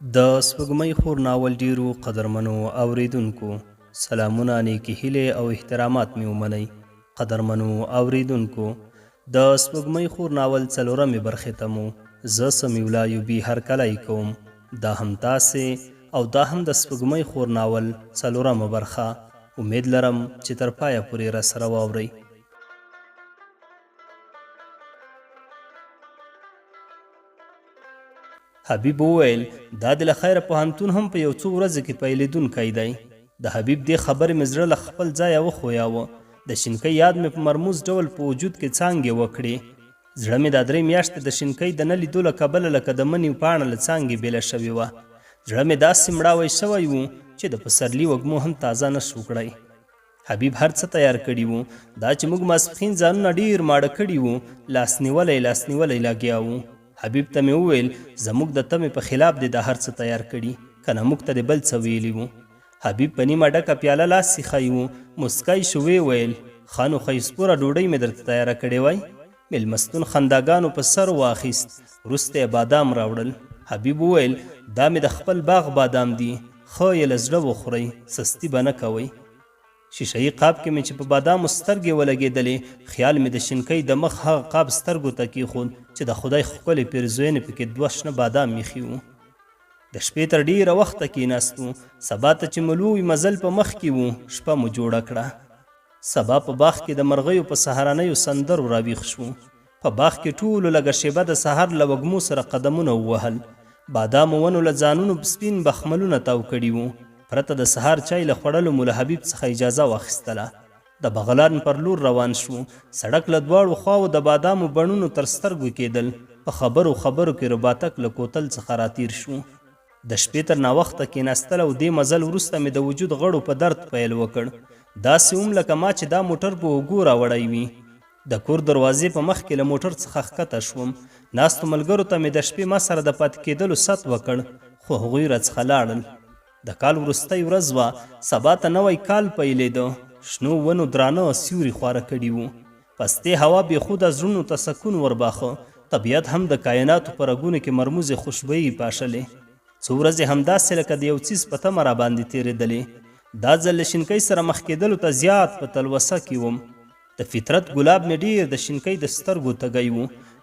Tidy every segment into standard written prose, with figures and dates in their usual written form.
د سپوږمۍ خور ناول ډیرو قدرمنو اوریدونکو سلامونه، نیکې هیلې او احترامات مې ومنئ. قدرمنو اوریدونکو، د سپوږمۍ خور ناول څلورمې برخې ته مو زه سمیع ایوبي هرکلی کوم. دا هم تاسې او دا هم د سپوږمۍ خور ناول څلورمه برخه. امید لرم چې تر پایه پورې راسره واورئ. حبیب وویل دا د له خیره پوهنتون هم په یو څو ورځو کې پیلېدونکی دی. د حبیب دې خبرې مې زړه له خپل ځایه وښویاوه. د شینکۍ یاد مې په مرموز ډول په وجود کې څانګې وکړې. زړه مې دا 3 میاشتې د شینکۍ د نه لیدو له کبله لکه د مني پاڼه له څانګې بېله شوې وه. زړه مې داسې مړاوی شوی و چې د پسرلي وږمو هم تازه نه شو کړی. حبیب هر څه تیار کړي وو. دا چې موږ ماسپښین ځانونه ډېر ماړه کړي وو، لاسنیولی لګیا وو. حبیب ته مې وویل زموږ د تمې په خلاف دې دا هر څه تیار کړي، که نه موږ ته دې بل څه ویلي وو. حبیب په نیمه ډکه پیاله لاس ایښی وو. مسکی شو، ویې ویل ښه نو ښایسپوره ډوډۍ مې درته تیاره کړې وای. مېلمستون خنداګانو په سر واخیست. وروسته یې بادام راوړل. حبیب وویل دا مې د خپل باغ بادام دي، ښه یې له زړه وخورئ، سستي به نه کوئ. شیشهیي قاب کې مې چې په بادامو سترګې ولګېدلې، خیال مې د شینکۍ د مخ هغه قاب سترګو ته کېښود چې د خدای ښکلې پیرزوینې پکې 2 شنه بادام ایښي وو. د شپې تر ډېره وخته کېناستو. سبا ته چې ملوی مزل په مخ کې وو، شپه مو جوړه کړه. سبا په باغ کې د مرغیو په سهارنیو سندرو راویښ شو. په باغ کې ټولو لږه شیبه د سهار له وږمو سره قدمونه ووهل. بادامو ونو له ځانونو سپین بخملونه تاو کړي وو. پرته د سهار چای له خوړلو مو له حبیب څخه اجازه واخیستله. د بغلان پر لور روان شو. سړک له دواړو خواو د بادامو بڼونو تر سترګو کېدل. په خبرو کې رباتک له کوتل څخه راتیر شو. د شپې تر ناوخته کېناستل او دې مزل وروسته مې د وجود غړو په درد پیل وکړ. داسې لکه ما چې دا موټر په اوږو راوړی وي. د کور دروازې په مخ کې له موټر څخه ښکته شوم. ناستو ملګرو ته مې د شپې ما سره د پاتې کېدلو ست وکړ، خو هغوی راڅخه لاړل. د کال وروستی ورځ وه. سبا ته نوی کال پیلېده. شنو ونو درانه سیوري خواره کړي وو. پستې هوا بېخوده زړونو ته سکون ورباښه. طبیعت هم د کایناتو په رګونو کې مرموزې خوشبویي پاشلې. څو ورځې همداسې لکه د یو څیز په تمه راباندې تېرېدلې. دا ځل له شینکۍ سره مخ کېدلو ته زیات په تلوسه کې وم. د فطرت ګلاب مې ډېر د شینکۍ د سترګو تږی و.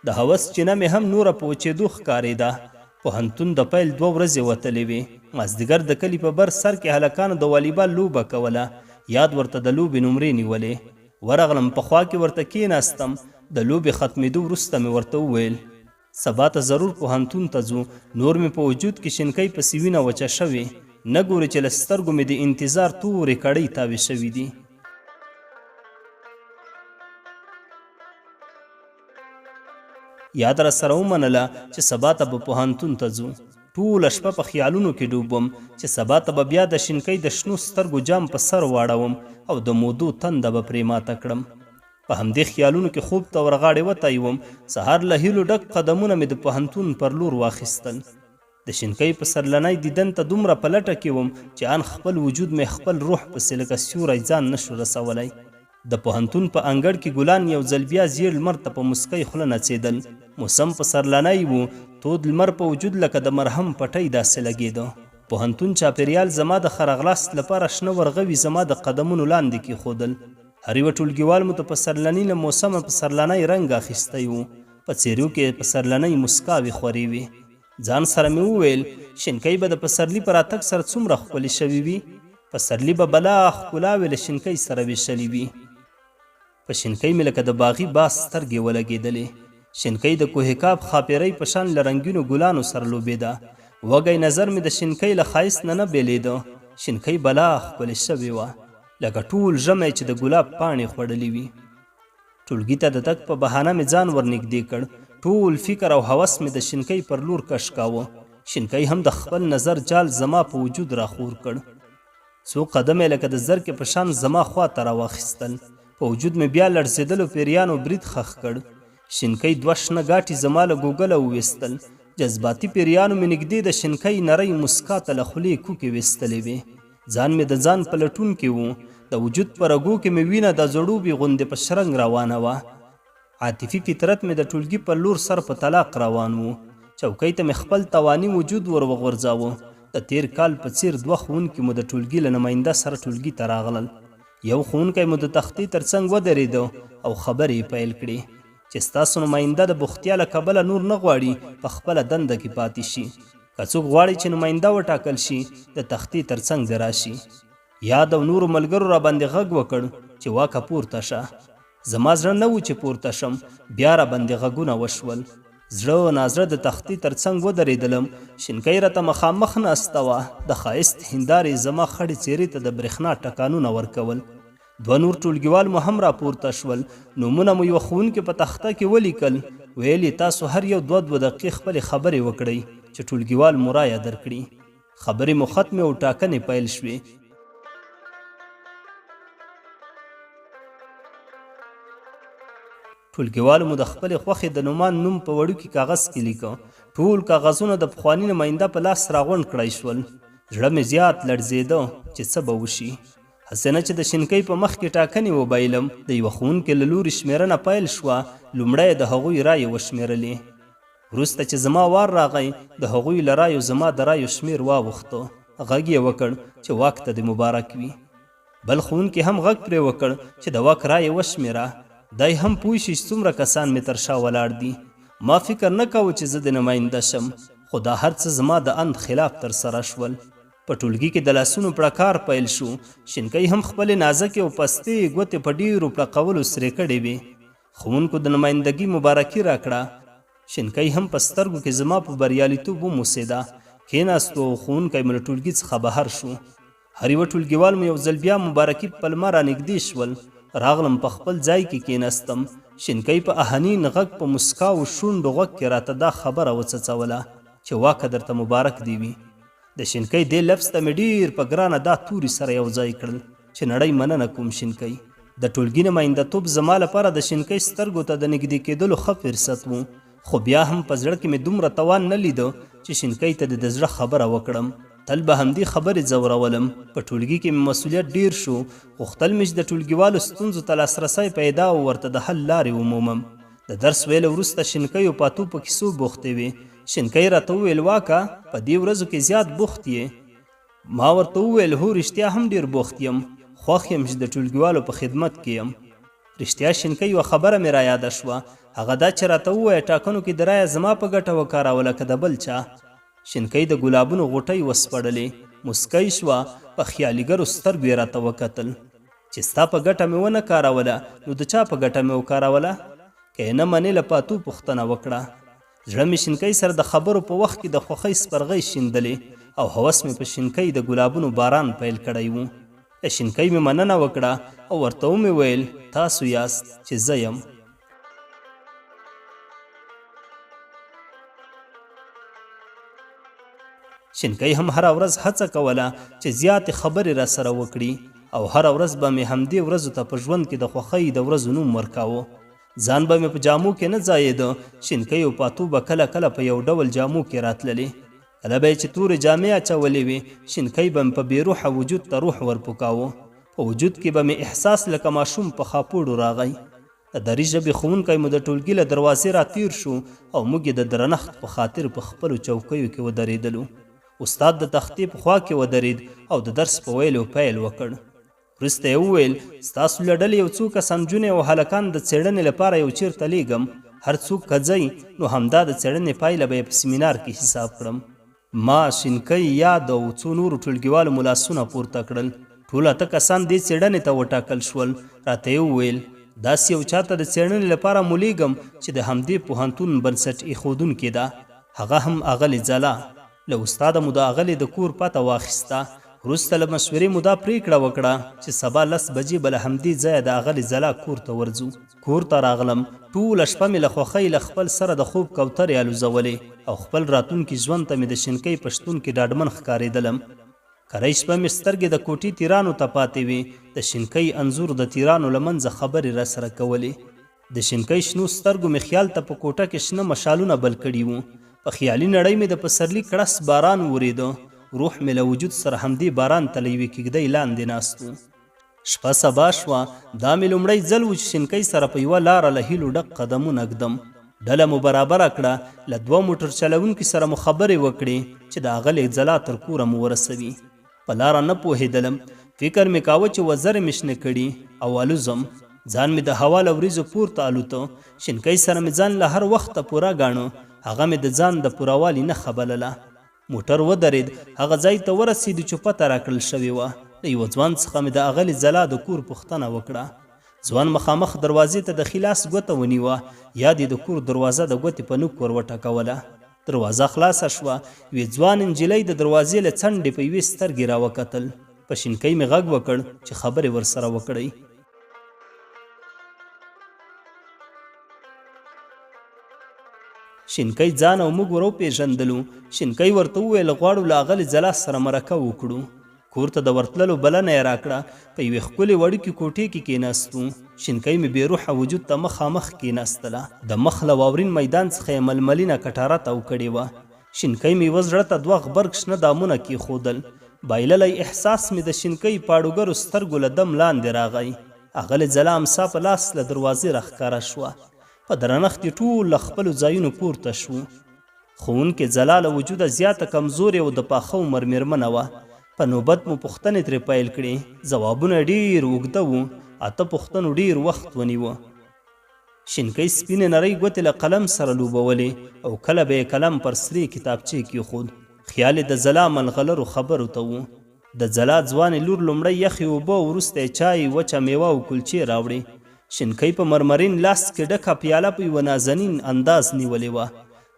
د هوس چینه مې هم نوره په وچېدو ښکارېده. پوهنتون د پیل 2 ورځې وتلې وې. مازدیګر د کلي په بر سر کې هلکانو د والیبال لوبه کوله. یاد ورته د لوبې نمرې نیولې. ورغلم، په خوا کې ورته کېناستم. د لوبې ختمېدو وروسته مې ورته وویل سبا ته ضرور پوهنتون ته ځو. نور مې په وجود کې شینکۍ پسې وینه وچه شوې. نه ګورې چې له سترګو مې د انتظار تورې کړۍ تاوې شوي دي. یاد را سره ومنله چې سبا ته به پوهنتون ته ځو. ټوله شپه په خیالونو کې ډوب وم چې سبا ته به بیا د شینکۍ د شنو سترګو جام په سر واړوم او د مودو تنده به پرې ماته کړم. په همدې خیالونو کې خوب ته ورغاړې وتایوم. سهار له هیلو ډک قدمونه مې د پوهنتون پر لور واخیستل. د شینکۍ په سرلنی دیدن ته دومره په لټه کې وم چې ان خپل وجود مې خپل روح پسې لکه سیوری ځان نشو رسولی. د پوهنتون په انګړ کې ګلان یو ځل بیا زیړ لمر ته په مسکۍ خوله نڅېدل. موسم په سرلنی و. تود لمر په وجود لکه د مرهم پټۍ داسې لګېده. پوهنتون چاپېریال زما د ښه راغلاست لپاره شنه ورغوي زما د قدمونو لاندې کېښودل. هر یوه ټولګیوال مو ته په سرلني له موسمه په سرلنی رنګ اخیستی و. په څېرو کې په سرلنۍ مسکاوې خورې وې. ځان سره مې وویل شینکۍ به د پسرلي په راتګ سره څومره ښکلې شوې وي. پسرلي به بلا ښکلاوې له شینکۍ سره ویشلې وي. په شینکۍ مې لکه د باغي باز سترګې ولګېدلې. شینکۍ د کوهکاب خاپیرۍ په شان له رنګینو ګلانو سره لوبېده. وږی نظر مې د شینکۍ له ښایست نه بېلېده. شینکۍ بلا ښکلې شوې وه، لکه ټول ژمی چې د ګلاب پاڼې خوړلې وي. ټولګي ته د تګ په بهانه مې ځان ورنږدې کړ. ټول فکر او هوس مې د شینکۍ پر لور کش کاوه. شینکۍ هم د خپل نظر جال زما په وجود راخور کړ. څو قدمه لکه د زرکې په شان زما خوا ته راواخیستل. په وجود مې بیا لړزېدلو پیریانو برید خښ کړ. شینکۍ 2 شنه ګاټې زما له ګوګله وویستل. جذباتي پیریانو مې نږدې د شینکۍ نرۍ مسکا ته له خولې کوکې ویستلې وې. ځان مې د ځان په لټون کې و. د وجود په رګو کې مې وینه د زړوبې غوندې په شرنګ روانه وه. عاطفي فطرت مې د ټولګي پر لور سر په طلاق روان و. چوکۍ ته مې خپل تواني وجود ور وغورځاوه. د تیر کال په څیر 2 ښوونکي مو د ټولګي له نماینده سره ټولګي ته راغلل. یو ښوونکی مو د تختې تر څنګ ودرېده او خبرې یې پیل کړې چې ستاسو نماینده د بوختیا له کبله نور نه غواړي په خپله دنده کې پاتې شي. که څوک غواړي چې نماینده وټاکل شي د تختې تر څنګ دې راشي. یاد او نورو ملګرو را باندې غږ وکړ چې واکه پورته شه. زما زړه نه و چې پورته شم، بیا را باندې غږونه وشول. زړه نازړه د تختې تر څنګ ودرېدلم. شینکۍ راته مخامخ ناسته وه. د ښایست هندارې زما خړې څېرې ته د برېښنا ټکانونه ورکول. 2 نور ټولګیوال مو هم راپورته شول. نومونه مو یوه ښوونکي په تخته کې ولیکل. ویل یې تاسو هر یو 2 دقیقې خپلې خبرې وکړئ چې ټولګیوال مو رایه درکړي. خبرې مو ختمې او ټاکنې پیل شوې. ټولګیوالو مو د خپلې خوښې د نومان نوم په وړوکي کاغذ کې لیکه. ټول کاغذونه د پخواني نماینده په لاس راغونډ کړی شول. زړه مې زیات لړزېده چې څه به وشي. هسې نه چې د شینکۍ په مخ کې ټاکنې وبایلم. د یوه ښوونکي له لورې شمېرنه پیل شوه. لومړی د هغوی رایې وشمېرلې. وروسته چې زما وار راغی د هغوی له رایو زما د رایو شمېر واوښته. غږ یې وکړ چې واک ته دې مبارک وي. بل ښوونکي هم غږ پرې وکړ چې د واک رایې وشمېره. دای هم پوه شي چې څومره کسان مې تر شا ولاړ دي. ما فکر نه کاوه چې زه د نماینده شم، خو دا هر څه زما د اند خلاف ترسره شول. په ټولګي کې د لاسونو پړکار پیل شو. شینکۍ هم خپلې نازکې او پستې ګوتې په ډېرو پړقولو سرې کړې وې. ښوونکو د نمایندګي مبارکي راکړه. شینکۍ هم په سترګو کې زما په بریالیتوب وموسېده. کېناستو او ښوونکی مو له ټولګي څخه بهر شو. هر یوه ټولګیوال مو یو ځل بیا مبارکي په پلمه رانږدې شول. راغلم په خپل ځای کې کېناستم. شینکۍ په اهنین غږ په مسکا او شونډو غږ کې راته دا خبره وڅڅوله چې واکه درته مبارک دی وي. د شینکۍ دې لفظ ته مې ډېر په ګرانه دا توري سره یو ځای کړل چې نړۍ مننه کوم شینکۍ. د ټولګي نمایندهتوب زما لپاره د شینکۍ سترګو ته د نږدې کېدلو ښه فرصت و. خو بیا هم په زړه کې مې دومره توان نه لیده چې شینکۍ ته د زړه خبره وکړم. تل به همدې خبرې ځورولم. په ټولګي کې مې مسؤلیت ډیر شو. غوښتل مې چې د ټولګیوالو ستونزو ته لاسرسی پیدا او ورته د حل لارې ومومم. د درس ویلو وروسته شینکۍ او پاتو په کیسو بوختې وې. شینکۍ راته وویل واکه په دې ورځو کې زیات بوخت یې. ما ورته وویل هو رښتیا هم ډیر بوخت یم. خوښ یم چې د ټولګیوالو په خدمت کې یم. رښتیا شینکۍ یوه خبره مې رایاده شوه. هغه دا چې راته ووایه ټاکنو کې د رایه زما په ګټه وکاروله که د بل چا. شینکۍ د ګلابونو غوټۍ وسپړلې. مسکی شوه. په خیالګرو سترګو یې راته وکتل چې ستا په ګټه مې ونه کاروله نو د چا په ګټه مې وکاروله؟ که یې نه منې له پاتو پوښتنه وکړه. زړه مې شینکۍ سره د خبرو په وخت کې د خوښۍ سپرغۍ شیندلې او هوس مې په شینکۍ د ګلابونو باران پیل کړی و. د شینکۍ مې مننه وکړه او ورته ومې ویل تاسو یاست چې زه یم. شینکۍ هم هره ورځ هڅه کوله چې زیاتې خبرې را سره وکړي او هره ورځ به مې همدې ورځو ته په ژوند کې د خوښۍ د ورځو نوم ورکاوه. ځان به مې په جامو کې نه ځایېده. شینکۍ او پاتو به کله کله په یو ډول جامو کې راتللې. کله به یې چې تورې جامې اچولې وې شینکۍ به مې په بې روحه وجود ته روح ورپکاوه. په وجود کې به مې احساس لکه ماشوم په خاپوړو راغی. د دري ژبې ښوونکی مو د ټولګي له دروازې راتېر شو او موږ یې د درنښت په خاطر په خپلو چوکیو کې ودرېدلو. استاد د تختې په خوا کې ودرېد او د درس په ویلو پیل وکړ. وروسته یې وویل ستاسو له ډلې یو څو کسه نجونې او هلکان د څېړنې لپاره یو چیرته لیږم. هر څوک که ځئ نو همدا د څېړنې پایله به یې په سیمینار کې حساب کړم. ما شینکۍ یاد او څو نورو ټولګیوالو مو لاسونه پورته کړل. ټول 8 کسان دې څېړنې ته وټاکل شول. راته یې وویل داسې یو چاته د څېړنې لپاره مو لیږم چې د همدې پوهنتون بنسټ ایښودونکې ده. هغه هم اغلې ځلا. له استاده مو د اغلې د کور پته واخیسته. وروسته له مشورې مو دا پرېکړه وکړه چې سبا 10 بجې به له همدې ځایه د اغلې ځلا کور ته ورځو. کور ته راغلم. ټوله شپه مې له خوښۍ له خپل سره د خوب کوترې الوزولې او خپل راتلونکي ژوند ته مې د شینکۍ په شتون کې ډاډمن ښکارېدلم. کری شپه مې سترګې د کوټې تیرانو ته پاتې وې. د شینکۍ انځور د تیرانو له منځه خبرې را سره کولې. د شینکۍ شنو سترګو مې خیال ته په کوټه کې شنه مشالونه بل کړي وو. په خیالي نړۍ مې د پسرلي کړس باران وریده. روح مې له وجود سره همدې باران ته له یوې کېږدۍ لاندې ناست و. شپه سبا شوه. دا مې لومړی ځل و چې شینکۍ سره په یوه لاره له هیلو ډک قدمونه ږدم. ډله مو برابره کړه، له 2 موټر چلونکي سره مو خبرې وکړې چې د اغلې ځلا تر کوره مو ورسوي. په لاره نه پوهېدلم، فکر مې کاوه چې وزرې مې شنې کړي او الوزم. ځان مې د هوا له وریځو پورته الوته، شینکۍ سره مې ځان له هر وخته پوره ګاڼه. هغه مې د ځان د پوروالي نښه بلله. موټر ودرېد، هغه ځای ته ورسېدو چې پته راکړل شوې وه. له یوه ځوان څخه مې د اغلې ځلا د کور پوښتنه وکړه. ځوان مخامخ دروازې ته د خلاص ګوته ونیوه، یا دې د کور دروازه د ګوتې په نوک ور وټکوله. دروازه خلاصه شوه. یوې ځوان نجلۍ د دروازې له څنډې په یوې سترګې راوکتل. په شینکۍ مې غږ وکړ چې خبرې ورسره وکړئ. شینکۍ ځان او موږ ور وپېژندلو. شینکۍ ورته وویل غواړو له اغلې ځلا سره مرکه وکړو. کور ته د ورتللو بلنه یې راکړه. په یوې ښکلې وړوکې کوټې کې کېناستو. شینکۍ مې بې روحه وجود ته مخامخ کېناستله. د مخ له واورین میدان څخه یې ململینه کټاره تاو کړې وه. شینکۍ مې یوه زړه ته 2 غبرګ شنه دامونه کېښودل. بایللی احساس مې د شینکۍ پاړوګرو سترګو له دم لاندې راغی. اغلې ځلا امسا په لاس له دروازې راښکاره شوه. په درنښت یې ټول له خپلو ځایونو پورته شو. ښوونکې ځلا له وجوده زیاته کمزورې او د پاخه عمر مېرمنه وه. په نوبت مو پوښتنې ترې پیل کړې. ځوابونه ډېر اوږده وو. 8 پوښتنو ډېر وخت ونیوه. شینکۍ سپینې نرۍ ګوتې له قلم سره لوبولې او کله به یې قلم پر سرې کتابچې کېښود. خیال یې د ځلا ملغلرو خبرو ته و. د ځلا ځوانې لور لومړی یخې اوبه، وروسته یې چای، وچه میوه او کلچې راوړې. شینکۍ په مرمرین لاس کې ډکه پیاله په یوه نازنین انداز نیولې وه.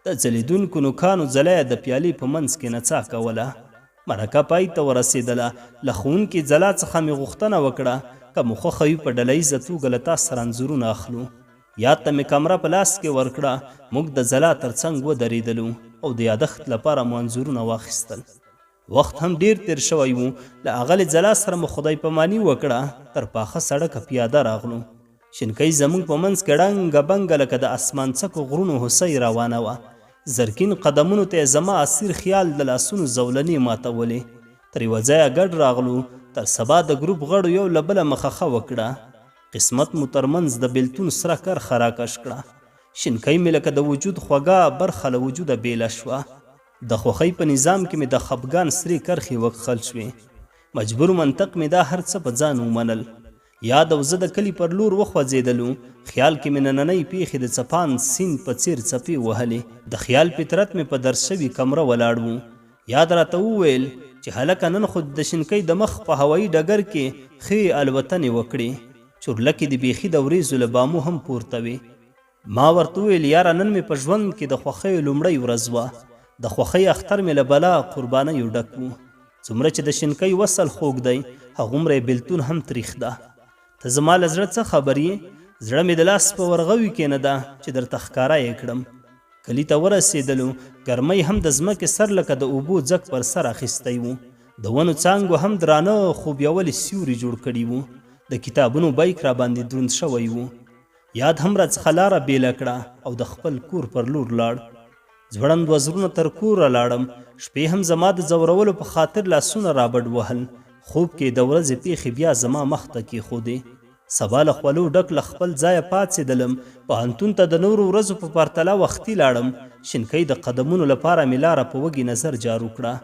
د ځلېدونکو نوکانو ځلا یې د پیالې په منځ کې نڅا کوله. مرکه پای ته ورسېدله. له ښوونکي ځلا څخه مې غوښتنه وکړه که مو خوښه وي په ډله ییزه توګه له تا سره انځورونه اخلو. یاد ته مې کمره په لاس کې ورکړه. موږ د ځلا تر څنګ ودرېدلو او د یادښت لپاره مو انځورونه واخیستل. وخت هم ډېر تېر شوی و. له اغلې ځلا سره مو خدای پاماني وکړه. تر پاخه سړکه پیاده راغلو. شینکۍ زموږ په منځ کې ړنګه بنګه لکه د اسمان څکو غرونو هوسۍ روانه وه. زرکین قدمونو ته زما اسیر خیال د لاسونو زولنې ماتولې. تر یوه ځایه ګډ راغلو. تر سبا د ګروپ غړو یو له بله مخه وکړه. قسمت مو ترمنځ د بېلتون سره کرښه راکش کړه. شینکۍ مې لکه د وجود خوږه برخه له وجوده بېله شوه. د خوښۍ په نظام کې مې د خفګان سرې کرښې وکښل شوې. مجبور منطق مې دا هر څه په ځان ومنل. یاد او زه د کلي پر لور وخوځېدلو. خیال کې مې نننۍ پیښې د څپان سیند په څېر څپې وهلې. د خیال فطرت مې په درس شوي کمره ولاړ و. یاد راته وویل چې هلکه نن خو د شینکۍ د مخ په هوایي ډګر کې ښې الوتنې وکړې. چورلکې د بیخي د وریځو له بامو هم پورته وې. ما ورته وویل یاره نن مې په ژوند کې د خوښیو لومړۍ ورځ وه. د خوښۍ اختر مې له بلا قربانیو ډک و. څومره چې د شینکۍ وصل خوږ دی، هغومره یې بېلتون هم تریخ ده. ته زما له زړه څه خبر یې؟ زړه مې د لاس په ورغوي کې نه ده چې درته ښکاره یې کړم. کلي ته ورسېدلو. ګرمۍ هم د ځمکې سر لکه د اوبو ځګ پر سر اخیستی و. د ونو څانګو هم درانه خوبیولي سیوري جوړ کړي وو. د کتابونو بیک را باندې دروند شوی و. یاد هم راڅخه لاره بېله کړه او د خپل کور پر لور لاړ. ځوړند وزرونه تر کوره لاړم. شپې هم زما د ځورولو په خاطر لاسونه رابډ وهل. خوب کې د ورځې پیښې بیا زما مخ ته کېښودې. سبا له خولو ډک له خپل ځایه پاڅېدلم. پوهنتون ته د نورو ورځو په پرتله وختي لاړم. شینکۍ د قدمونو لپاره مې لاره په وږي نظر جارو کړه.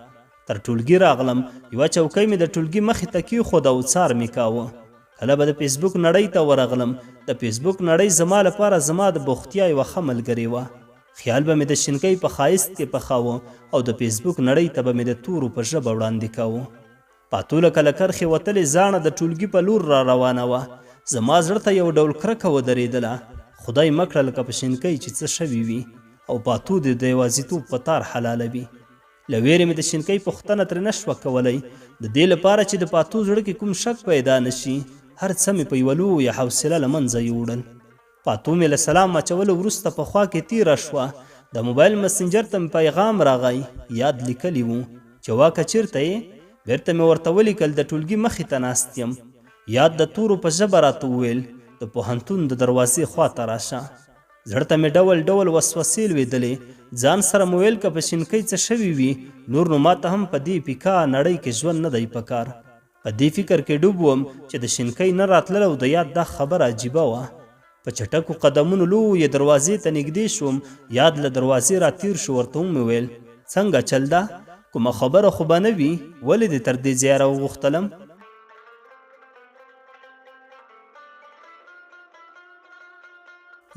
تر ټولګي راغلم. یوه چوکۍ مې د ټولګي مخې ته کېښوده او څار مې کاوه. کله به د فیسبوک نړۍ ته ورغلم. د فیسبوک نړۍ زما لپاره زما د بوختیا یوه ښه ملګرې وه. خیال به مې د شینکۍ په ښایست کې پخاوه او د فیسبوک نړۍ ته به مې د تورو په ژبه وړاندې کاوه. پاتو لکه له کرښې وتلې زاڼه د ټولګي په لور را روانه وه. زما زړه ته یو ډول کرکه ودرېدله. خدای مه کړه لکه په شینکۍ چې څه شوي وي او پاتو دې د یوازیتوب په تار حلالوي. له ویرې مې د شینکۍ پوښتنه ترې نه شوه کولی، د دې لپاره چې د پاتو زړه کې کوم شک پیدا نه شي. هر څه مې په یوه لویه حوصله له منځه یوړل. پاتو مې له سلام اچولو وروسته په خوا کې تیره شوه. د موبایل مسنجر ته مې پیغام راغی. یاد لیکلی و چې واکه چېرته یې؟ بېرته مې ورته ولیکل د ټولګي مخې ته ناست یم. یاد د تورو په ژبه راته وویل د پوهنتون د دروازې خواته راشه. زړه ته مې ډول ډول وسوسې لوېدلې. ځان سره مې ویل که په شینکۍ څه شوي وي نور نو ماته هم په دې پیکا نړۍ کې ژوند نه دی پکار. په دې فکر کې ډوب وم چې د شینکۍ نه راتلل او د یاد دا خبره عجیبه وه. په چټکو قدمونو لویې دروازې ته نږدې شوم. یاد له دروازې را تیر شو. ورته ومې ویل څنګه چل ده؟ کومه خبره خو به نه وي؟ ولې دې تر دې ځایه راوغوښتلم؟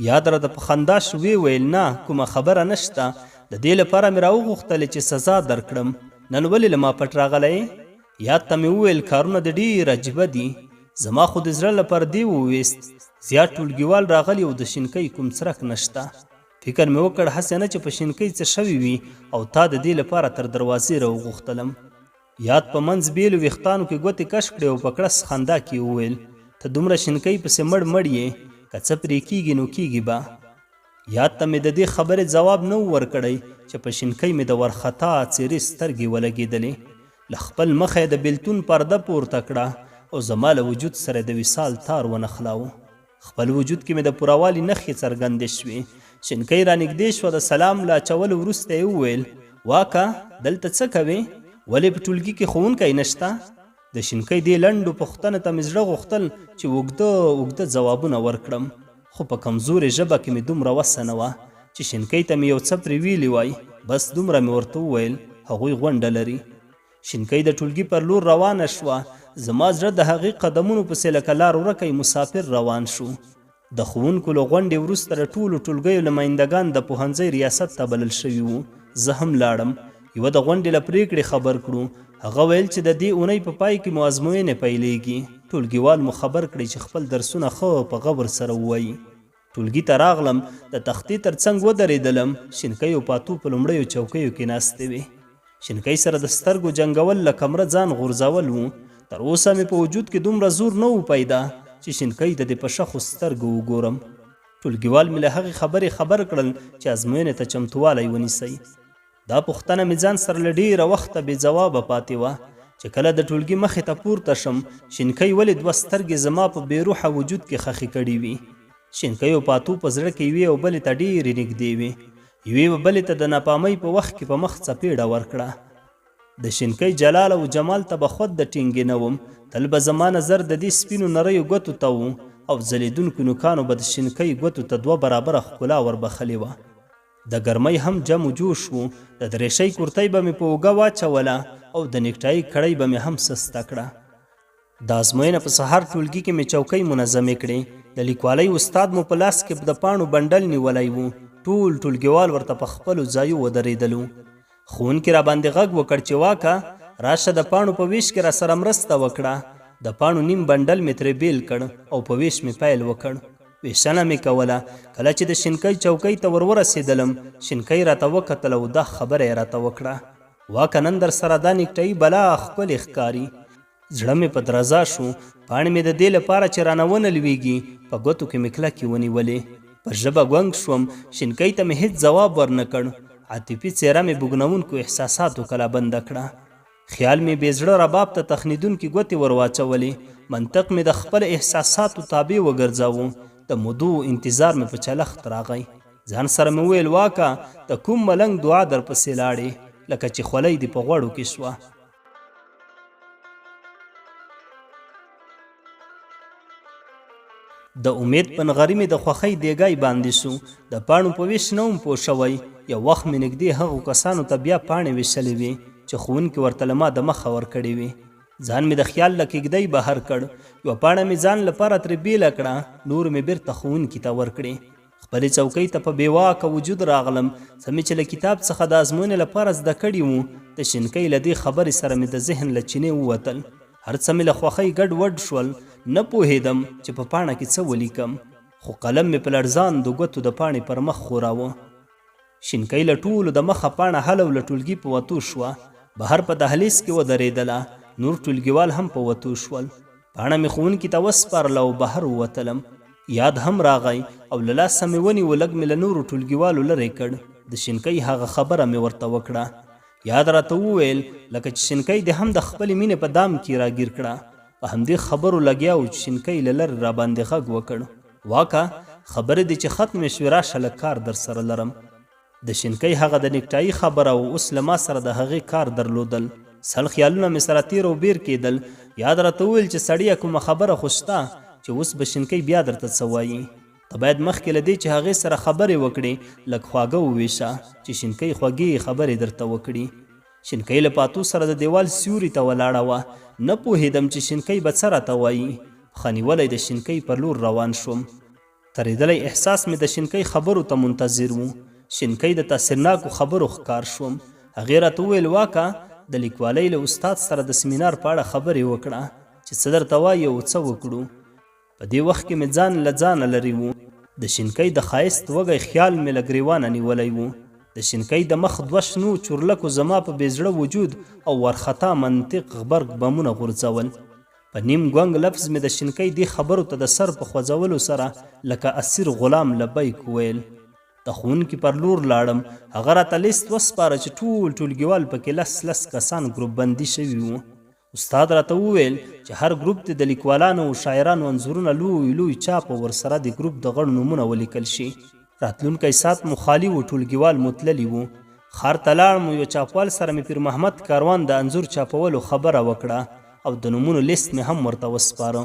یاد راته په خندا شو. ویې ویل نه کومه خبره نشته. د دې لپاره مې راوغوښتلې چې سزا درکړم. نن ولې له ما پټ راغلی؟ یاد ته مې وویل کارونه د ډېر عجیبه دي. زما خو د زړه له پردې وویست. زیات ټولګیوال راغلي او د شینکۍ کوم څرک نشته. فکر مې وکړ هسې نه چې په شینکۍ څه شوي وي او تا د دې لپاره تر دروازې راوغوښتلم. یاد په منځ بیلو ویښتانو کې ګوتې کش کړې او په کړس خندا کې وویل ته دومره شینکۍ پسې مړ یې، که څه پرې کېږي نو کېږي به. یاد ته مې د دې خبرې ځواب نه و ورکړی چې په شینکۍ مې د ورخطا څېرې سترګې ولګېدلې. له خپل مخه د بېلتون پرده پورته کړه او زما له وجود سره د وصال تار ونښلاوه. خپل وجود کې مې د پوروالي نښې څرګندې شوې. شینکۍ را نږدې شوه. د سلام له اچولو وروسته یې وویل واکه دلته څه کوې؟ ولې په ټولګي کې ښوونکی نشته؟ د شینکۍ دې لنډو پوښتنو ته مې زړه غوښتل چې اوږده ځوابونه ورکړم، خو په کمزورې ژبه کې مې دومره وسه نه وه چې شینکۍ ته مې یو څه پرې ویلي وای. بس دومره مې ورته وویل هغوی غونډه لري. شینکۍ د ټولګي پر لور روانه شوه. زما زړه د هغې قدمونو پسې لکه لار ورکی مسافر روان شو. د ښوونکو له غونډې وروسته د ټولو ټولګیو نمایندګان د پوهنځۍ ریاست ته بلل شوي وو. زه هم لاړم. یوه د غونډې له پرېکړې خبر کړو. هغه ویل چې د دې اونۍ په پای کې مو ازموینې پیلېږي. ټولګیوال مو خبر کړئ چې خپل درسونه ښه په غور سره ووایي. ټولګي ته راغلم. د تختې تر څنګ ودرېدلم. شینکۍ او پاتو په لومړیو چوکیو کې ناستې وې. شینکۍ سره د سترګو جنګول له کمره ځان غورځول وو. تر اوسه مې په وجود کې دومره زور نه و پیدا چې شینکۍ ته د په شخو سترګو وګورم. ټولګیوال مې له هغې خبرې خبر کړل چې ازموینې ته چمتوالی ونیسئ. دا پوښتنه مې ځان سره له ډېره وخته بې ځوابه پاتې وه چې کله د ټولګي مخې ته پورته شم شینکۍ ولې دوه سترګې زما په بېروحه وجود کې خښې کړې وي. شینکۍ او پاتو په زړه کې یوې او بلې ته ډېرې نږدې وې. یوې به بلې ته د ناپامۍ په وخت کې په مخ څپېړه ورکړه. د شینکۍ جلال او جمال ته به خود د ټینګې نه وم. تل به زما نظر د دې سپینو نریو ګوتو ته و او ځلېدونکو نوکانو به د شینکۍ ګوتو ته دوه برابره ښکلا وربخلې وه. د ګرمۍ هم جم و جوش و. د دریشۍ کورتۍ به مې په اوږه واچوله او د نیکټایي کړۍ به مې هم سسته کړه. د ازموینه په سهار ټولګي کې مې چوکۍ منظمې کړې. د لیکوالۍ استاد مو په لاس کې د پاڼو بنډل نیولی و. ټول ټولګیوال ورته په خپلو ځایو ودرېدلو. ښوونکي را باندې غږ وکړ چې واکه راشه د پاڼو په ویش کې را سره مرسته وکړه. د پاڼو نیم بنډل مې ترې بیل کړ او په ویش مې پیل وکړ. ویشنه مې کوله. کله چې د شینکۍ چوکۍ ته ورورسېدلم شینکۍ راته وکتل او دا خبره یې راته وکړه واکه نن در سره دا نیکټایي بلا ښکلې ښکاري. زړه مې په درزا شو. پاڼې مې د دې لپاره چې رانه ونه لویږي په ګوتو کې مې کلکې ونیولې. پر ژبه ګونګ شوم. شینکۍ ته مې هېڅ ځواب ورنه کړ. عاطفي څېره مې بوږنوونکو احساساتو کلا بنده کړه. خیال مې بې زړه رباب ته تخنیدونکي ګوتې ور واچولې. منطق مې د خپل احساساتو تابع وګرځاوه. د مودو انتظار مې په چلښت راغی. ځان سره مې وویل واکه د کوم ملنګ دعا در پسې لاړې لکه چې خولۍ دې په غوړو کې شوه. د امید په نغري مې د خوښۍ دیګی باندې شو. د پاڼو په ویش نه وم پوه شوی. یو وخت مې نږدې هغو کسانو ته بیا پاڼې ویشلې وې چې ښوونکي ورته له ما د مخه ورکړې وې. ځان مې د خیال له کېږدۍ بهر کړ. یوه پاڼه مې ځان لپاره ترې بیله کړه. نور مې بېرته ښوونکي ته ورکړې. خپلې چوکۍ ته په بېواکه وجود راغلم. څه مې چې له کتاب څخه د ازموینې لپاره زده کړي وو د شینکۍ له دې خبرې سره مې د ذهن له چینې ووتل. هر څه مې له خوښۍ ګډ وډ شول. نه پوهېدم چې په پاڼه کې څه ولیکم، خو قلم مې په لړزان د ګوتو د پاڼې پر مخ خوراوه. شینکۍ له ټولو د مخه پاڼه هله له ټولګي په وتو شوه. بهر په دهلیز کې ودرېدله. نور ټولګیوال هم په وتو شول. پاڼه مې ښوونکي ته وسپارله او بهر ووتلم. یاد هم راغی او له لاسه مې ونیو. لږ مې له نورو ټولګیوالو لرې کړ. د شینکۍ هغه خبره مې ورته وکړه. یاد راته وویل لکه چې شینکۍ دې هم د خپلې مینې په دام کې راګیر کړه. په همدې خبرو لګیا و چې شینکۍ له لرې را باندې غږ وکړ واکه خبرې دې چې ختمې شوې راشه لږ کار در سره لرم. د شینکۍ هغه د نیکټایي خبره او اوس له ما سره د هغې کار درلودل. سل خیالونه مې سره تیر او بیر کېدل. یاد راته وویل چې سړیه کومه خبره خو شته چې اوس به شینکۍ بیا درته څه وایي. ته باید مخکې له دې چې هغې سره خبرې وکړې لږ خواږه وویشه چې شینکۍ خوږې خبرې درته وکړي. شینکۍ له پاتو سره د دیوال سیوري ته ولاړه وه. نه پوهېدم چې شینکۍ به څه راته وایي. ښه نیولی د شینکۍ پر لور روان شوم. ترېدلی احساس مې د شینکۍ خبرو ته منتظر و. شینکۍ د تاثیرناکو خبرو ښکار شوم. هغې راته وویل واکه د لیکوالۍ له استاد سره د سیمینار په اړه خبرې وکړه چې څه درته وایي او څه وکړو. په دې وخت کې مې ځان له ځانه لرې و. د شینکۍ د ښایست وږی خیال مې له ګریوانه نیولی و. د شینکۍ د مخ دوه شنو چورلکو زما په بېزړه وجود او ورخطا منطق غبرګ بمونه غورځول. په نیم ګونګ لفظ مې د شینکۍ دې خبرو ته د سر په خوځولو سره لکه اسیر غلام لبیک وویل. د ښوونکي پر لور لاړم. هغه راته لیست وسپاره چې ټول ټولګیوال پکې لس کسان ګروپ بندي شوي وو. استاد راته وویل چې هر ګروپ ته د لیکوالانو او شاعرانو انځورونه لوی چاپ او ورسره د ګروپ د غړو نومونه ولیکل شي. راتلونکی ساعت مو خالي و. ټولګیوال مو تللي وو. ښار ته لاړم. یو چاپوال سره مې پیر محمد کاروان د انځور چاپولو خبره وکړه او د نومونو لیست مې هم ورته وسپاره.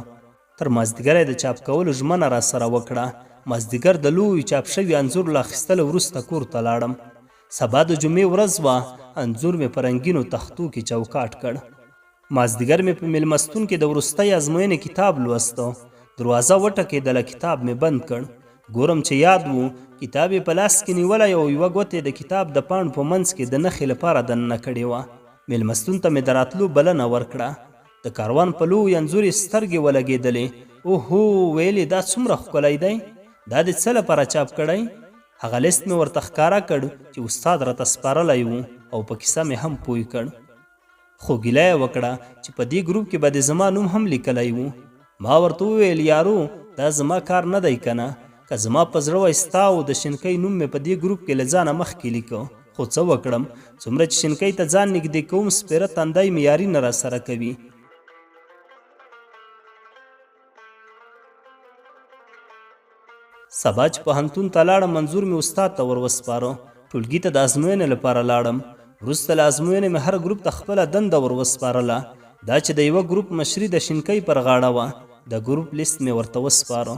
تر مازدیګره د چاپ کولو ژمنه را سره وکړه. مازدیګر د لوی چاپ شوي انځور له اخیستلو وروسته کور ته لاړم. سبا د جمعې ورځ وه. انځور مې په رنګینو تختو کې چوکاټ کړ. مازدیګر مې په میلمستون کې د وروستۍ ازموینې کتاب لوسته. دروازه وټکېدله. کتاب مې بند کړ. ګورم چې یاد و. کتاب یې په لاس کې نیولی او یوه ګوتې د کتاب د پاڼو په منځ کې د نښې لپاره دننه کړې وه. میلمستون ته مې د راتلو بلنه ورکړه. د کاروان په لوی انځور یې سترګې ولګېدلې. اوهو ویل یې دا څومره ښکلی دی. دا د څه لپاره چاپ کړی؟ هغه لیست مې ورته ښکاره کړ چې استاد راته سپارلی و او په کیسه مې هم پوی کړ. خو ګیله یې وکړه چې په دې ګروپ کې به د زما نوم هم لیکلی و. ما ورته وویل یارو دا زما کار نه دی که نه. که زما په زړه وای ستا او د شینکۍ نوم مې په دې ګروپ کې له ځانه مخکې لیکه. خو څه وکړم؟ څومره چې شینکۍ ته ځان نږدې کوم سپېره تندی مې یاري نه راسره کوي. سبا چې پوهنتون ته لاړم منظور مې استاد ته ور وسپاره. ټولګي ته د ازموینې لپاره لاړم. وروسته له ازموینې مې هر ګروپ ته خپله دنده ور وسپارله. دا چې د یوه ګروپ مشري د شینکۍ پر غاړه وه. د ګروپ لیست مې ورته وسپاره.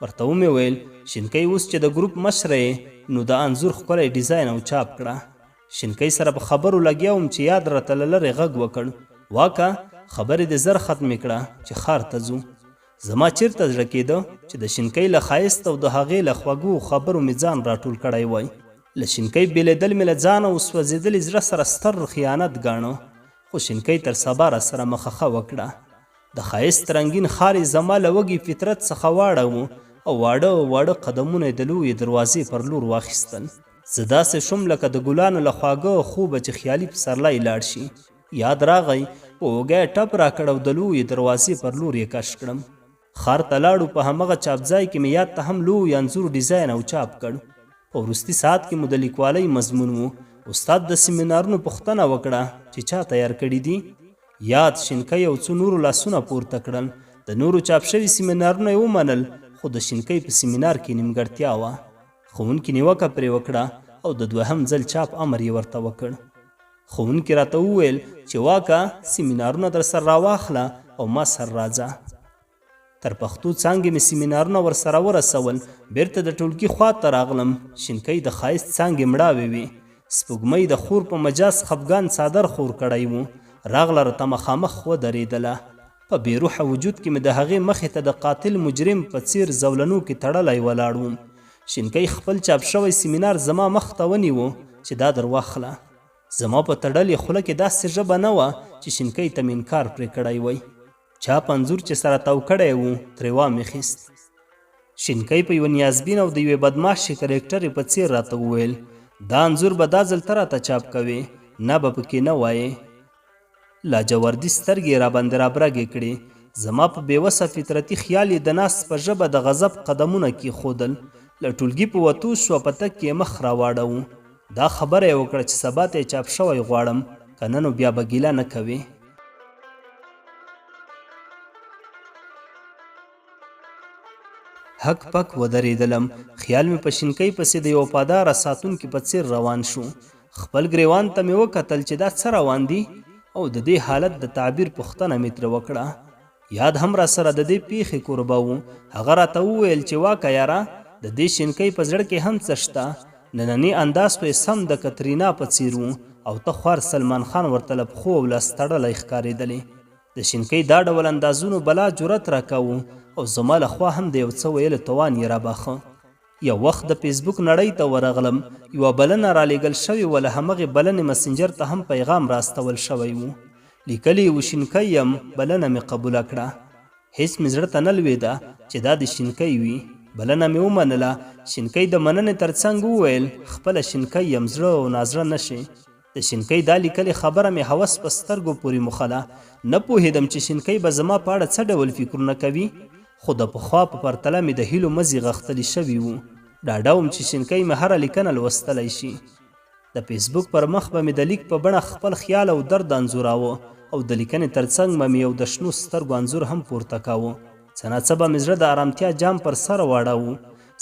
ورته ومې ویل شینکۍ اوس چې د ګروپ مشره یې نو د انځور ښکلی ډیزاین او چاپ کړه. شینکۍ سره په خبرو لګیا وم چې یاد راته له لرې غږ وکړ. واکه خبرې دې زر ختمې کړه چې ښار ته ځو. زما چیرته زړه کېده چې د شینکۍ له ښایست او د هغې له خوږو خبرو مې ځان راټول کړی وای. له شینکۍ بېلېدل مې له ځانه او سوځېدلي زړه سره ستر خیانت ګاڼه. خو شینکۍ تر سبا را سره مخه وکړه. د ښایست رنګین ښار یې زما له وږي فطرت څخه واړه او واړه قدمونه یې د لویې دروازې پر لور واخیستل. زه داسې شوم لکه د ګلانو له خواږه خوبه چې خیالي پسرلی لاړ شي. یاد راغی په اوږه یې ټپ راکړ او د لویې دروازې پر لور یې کش کړم. ښار ته لاړو. په همغه چاپ ځای کې مې یاد ته هم لوی انځور ډیزاین او چاپ کړ. په وروستي ساعت کې مو د لیکوالۍ مضمون و. استاد د سیمینارونو پوښتنه وکړه چې چا تیار کړي دي. یاد شینکۍ او څو نورو لاسونه پورته کړل. د نورو چاپ شوي سیمینارونه یې ومنل خو د شینکۍ په سیمینار کې نیمګړتیا وه. ښوونکي نیوکه پرې وکړه او د دوهم ځل چاپ امر یې ورته وکړ. ښوونکي راته وویل چې واکه سیمینارونه در سره راواخله او ما سره راځه. تر پښتو څانګې مې سیمینارونه ورسره ورسول. بیرته د ټولګي خوا ته راغلم. شینکۍ د ښایست څانګې مړاوې وې. سپوږمۍ د خور په مجاز خفګان څادر خور کړی و. راغله راته مخامخ ودرېدله. په بېروحه وجود کې مې د هغې مخې ته د قاتل مجرم په څیر زولنو کې تړلی ولاړ وم. شینکۍ خپل چاپ شوی سیمینار زما مخ ته ونیو چې دا در واخله. زما په تړلې خوله کې داسې ژبه نه وه چې شینکۍ ته مې انکار پرې کړی وی. چاپ انځور چې سره تاو کړی و ترې وامیخیست. شینکۍ په یوه نیازبین او د یوې بدماشې کرکټرې په څیر راته وویل دا انځور به دا ځل ته راته چاپ کوې نه به پکې نه وایې. لاجوردي سترګې را باندې رابرګې کړې. زما په بېوسه فطرتي خیال یې د ناست په ژبه د غضب قدمونه کېښودل. له ټولګي په وتو شوه په تګ کې مخ راواړوو. دا خبره یې وکړه چې سبا ته یې چاپ شوی غواړم که نه نو بیا به ګیله نه کوې. هک پک ودرېدلم. خیال مې په شینکۍ پسې د یو وفاداره ساتونکي په څیر روان شو. خپل ګریوان ته مې وکتل چې دا څه روان دي او د دې حالت د تعبیر پوښتنه مې ترې وکړه. یاد هم را سره د دې پیښې کوربه و. هغه راته وویل چې واکه یاره د دې شینکۍ په زړه کې هم څه شته. نننی انداز خو یې سم د کترینا په څیر و او ته خوار سلمان خان ورته له پښو او لاس تړلی ښکارېدلې. د شینکۍ دا ډول اندازونو بلا جرأت راکاوه او زما له خوا هم د یو څه ویلو توان یې راباښه. یو وخت د فیسبوک نړۍ ته ورغلم، یوه بلنه رالیږل شوې وه، له همغې بلنې مسنجر ته هم پیغام راستول شوی و. لیکلي و شینکۍ یم، بلنه مې قبوله کړه. هیڅ مې زړه ته نه لوېده چې دا د شینکۍ وي. بلنه مې ومنله. شینکۍ د مننې تر څنګ وویل خپله شینکۍ یم، زړه او نازړه نه شي. د شینکۍ دا لیکلې خبره مې هوس په سترګو پورې موښله. نه پوهېدم چې شینکۍ به زما په اړه څه ډول فکرونه کوي، خو د پخوا په پرتله مې د هیلو مزي غښتلي شوي وو. ډاډه وم چې شینکۍ مې هره لیکنه لوستلی شي. د فیسبوک پر مخ به مې د لیک په بڼه خپل خیال او درد انځوراوه او د لیکنې تر څنګ به مې یو د شنو سترګو انځور هم پورته کاوه. څه ناڅه به مې زړه د ارامتیا جام پر سره واړاوه.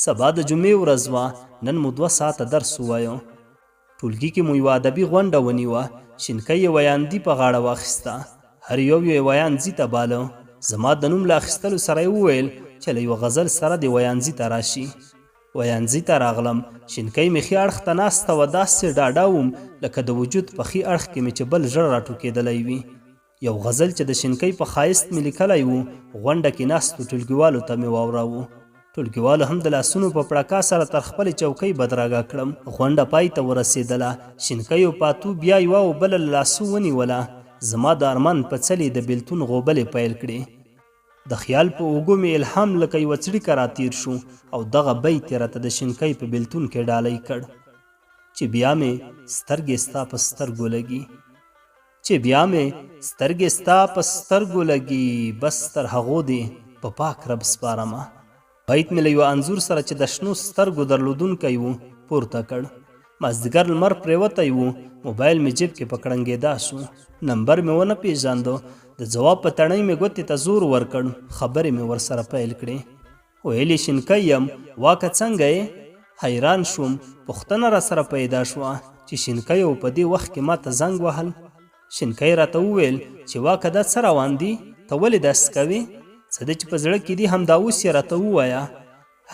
سبا د جمعې ورځ وه، نن مو 2 ساعته درس ووایه. ټولګي کې مو یوه ادبي غونډه ونیوه. شینکۍ یې ویاندي په غاړه واخیسته. هر یو یې ویاندزي ته باله. زما د نوم له اخیستلو سره یې وویل چې له یوه غزل سره د ویاندزي ته راشي. ویاندزي ته راغلم. شینکۍ مې ښي اړخ ته ناسته وه. داسې ډاډه وم لکه د وجود په ښي اړخ کې مې چې بل زړه راټوکېدلی وي. یو غزل چې د شینکۍ په ښایست مې لیکلی و، غونډه کې ناستو ټولګیوالو ته مې واوراوه. ټولګیوالو هم د لاسونو په پړکا سره تر خپلې چوکۍ بدرګه کړم. غونډه پای ته ورسېدله. شینکۍ او پاتو بیا یوه او بله له لاسو ونیوله. زما د ارمان په څلې د بېلتون غوبلې پیل کړې. د خیال په اوږو مې الهام لکه یوه څړیکه راتیر شو او دغه بیت یې راته د شینکۍ په بېلتون کې ډالۍ کړ چې بیا مې سترګې ستا په سترګو لګي، چې بیا مې سترګې ستا په سترګو لګي، بس تر هغو دې په پاک رب سپارمه. بیت مې له یوه انځور سره چې د شنو سترګو درلودونکی و پورته کړ. مازدیګر لمر پرېوتی و. موبایل مې جیب کې په کړنګېدا شو. نمبر مې ونه پېژانده. د ځواب په تڼۍ مې ګوتې ته زور ورکړ. خبرې مې ورسره پیل کړې. ویلې شینکۍ یم، واکه څنګه یې؟ حیران شوم. پوښتنه راسره پیدا شوه چې شینکۍ او په دې وخت کې ما ته زنګ وهل. شینکۍ راته وویل چې واکه دا څه روان دي؟ ته ولې داسې کوې؟ څه ده چې په زړه کې دي همدا اوس یې راته ووایه.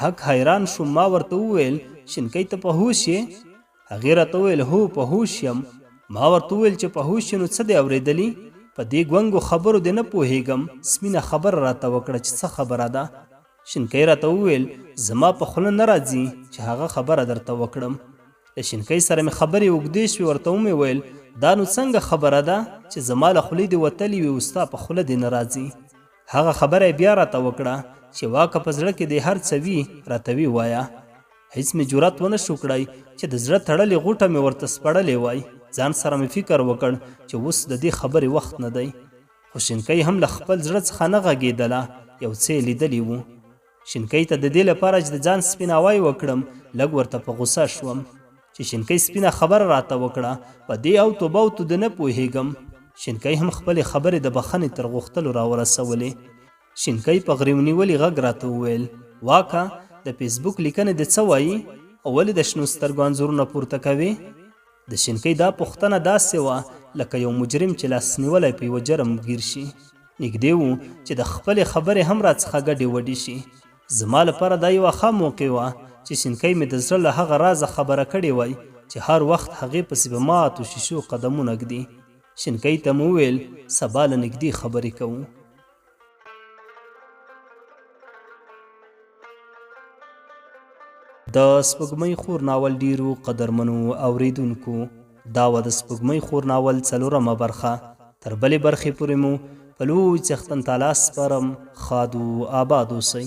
حق حیران شوم. ما ورته وویل شینکۍ ته په هوښ یې؟ هغې راته وویل هو په هوښ یم. ما ورته وویل چې په هوښ یې نو څه دی اورېدلي؟ په دې ګونګو خبرو دې نه پوهېږم. سپینه خبره راته وکړه چې څه خبره ده. شینکۍ راته وویل زما په خوله نه راځي چې هغه خبره درته وکړم. له شینکۍ سره مې خبرې اوږدې شوې. ورته ومې ویل دا نو څنګه خبره ده چې زما له خولې دې وتلې وي او ستا په خوله دې نه راځي؟ هغه خبره یې بیا راته وکړه چې واکه په زړه کې دې هر څه وي راته ووایه. هیڅ مې جرأت ونه شو کړی چې د زړه تړلې غوټه مې ورته سپړلې وای. ځان سره مې فکر وکړ چې اوس د دې خبرې وخت نه دی. خو شینکۍ هم له خپل زړه څخه نه غږېدله. یو څه یې لیدلي وو. شینکۍ ته د دې لپاره چې د ځان سپیناوی وکړم لږ ورته په غوسه شوم چې شینکۍ سپینه خبره راته وکړه. په دې او توبه او تو د نه پوهېږم. شینکۍ هم خپلې خبرې د بخښنې تر غوښتلو راورسولې. شینکۍ په غريو نیولي غږ راته وویل واکه د فیسبوک لیکنې دې څه وایي او ولې د شنو سترګو انځورونه پورته کوې؟ د شینکۍ دا پوښتنه داسې وه لکه یو مجرم چې لاس نیولی په یوه جرم ګیر شي. نږدې و چې د خپلې خبرې هم راڅخه ګډې وډې شي. زما لپاره دا یوه ښه موقع وه چې شینکۍ مې د زړه له هغه رازه خبره کړې وای چې هر وخت هغې پسې به ماتو شیشو قدمونه ږدي. شینکۍ ته مې وویل سبا له نږدې خبرې کوو. د سپوږمۍ خور ناول ډیرو قدرمنو اوریدونکو، دا وه د سپوږمۍ خور ناول 4مه برخه. تر بلې برخې پورې مو په لوی څښتن تعالی سپارم. ښاد و آباد اوسئ.